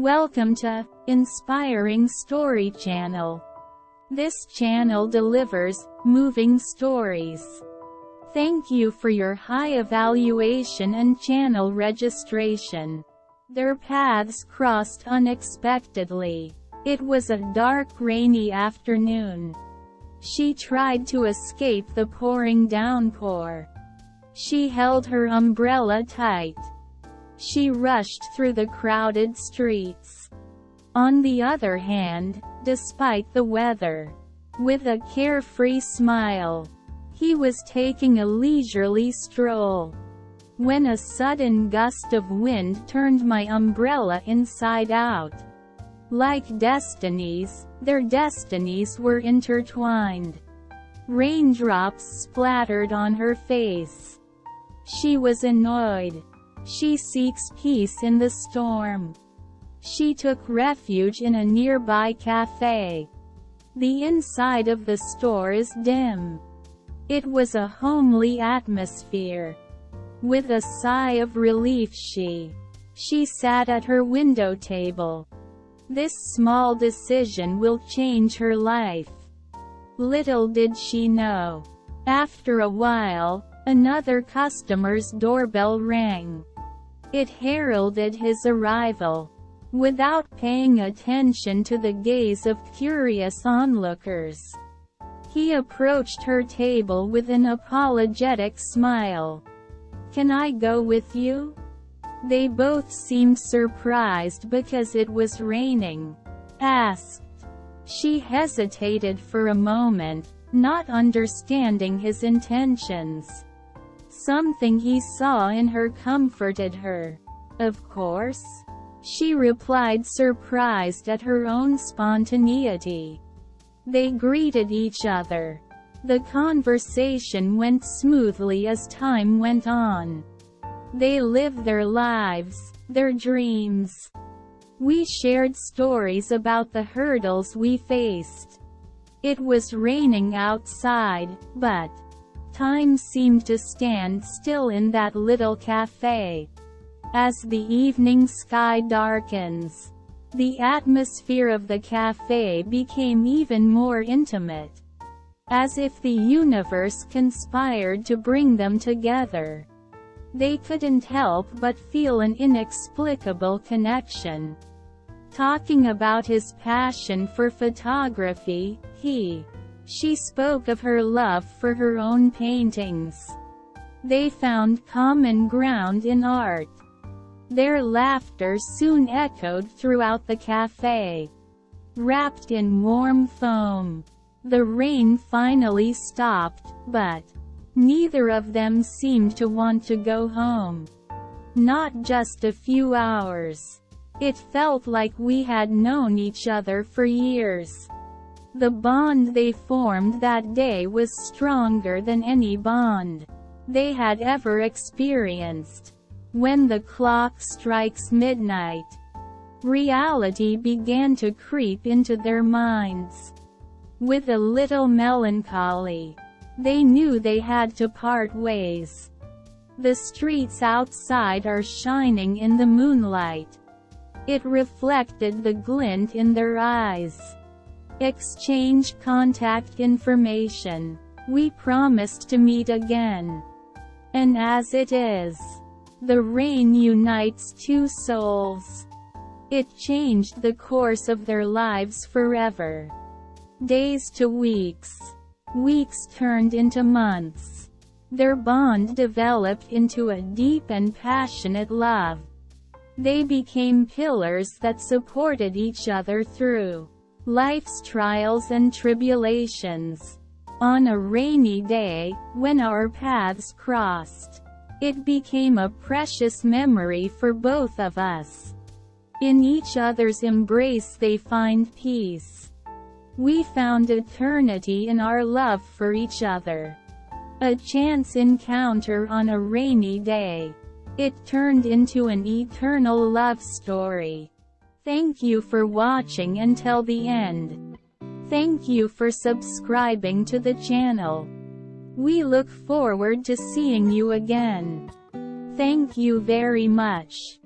Welcome to Inspiring Story Channel. This channel delivers moving stories. Thank you for your high evaluation and channel registration. Their paths crossed unexpectedly. It was a dark, rainy afternoon. She tried to escape the pouring downpour. She held her umbrella tight. She rushed through the crowded streets. On the other hand, despite the weather, with a carefree smile, he was taking a leisurely stroll, when a sudden gust of wind turned my umbrella inside out. Like destinies, their destinies were intertwined. Raindrops splattered on her face. She was annoyed. She seeks peace in the storm. She took refuge in a nearby cafe. The inside of the store is dim. It was a homely atmosphere. With a sigh of relief she sat at her window table. This small decision will change her life. Little did she know. After a while, another customer's doorbell rang. It heralded his arrival. Without paying attention to the gaze of curious onlookers, he approached her table with an apologetic smile. "Can I go with you?" They both seemed surprised because it was raining. Asked. She hesitated for a moment, not understanding his intentions. Something he saw in her comforted her. "Of course," she replied, surprised at her own spontaneity. They greeted each other. The conversation went smoothly as time went on. They lived their lives, their dreams. We shared stories about the hurdles we faced. It was raining outside, but time seemed to stand still in that little cafe. As the evening sky darkens, the atmosphere of the cafe became even more intimate, as if the universe conspired to bring them together. They couldn't help but feel an inexplicable connection. Talking about his passion for photography, she spoke of her love for her own paintings. They found common ground in art. Their laughter soon echoed throughout the cafe. Wrapped in warm foam, the rain finally stopped, but neither of them seemed to want to go home. Not just a few hours. It felt like we had known each other for years. The bond they formed that day was stronger than any bond they had ever experienced. When the clock strikes midnight, reality began to creep into their minds. With a little melancholy, they knew they had to part ways. The streets outside are shining in the moonlight. It reflected the glint in their eyes. Exchange contact information. We promised to meet again. And as it is, the rain unites two souls. It changed the course of their lives forever. Days to weeks. Weeks turned into months. Their bond developed into a deep and passionate love. They became pillars that supported each other through life's trials and tribulations. On a rainy day, when our paths crossed, it became a precious memory for both of us. In each other's embrace they find peace. We found eternity in our love for each other. A chance encounter on a rainy day. It turned into an eternal love story. Thank you for watching until the end. Thank you for subscribing to the channel. We look forward to seeing you again. Thank you very much.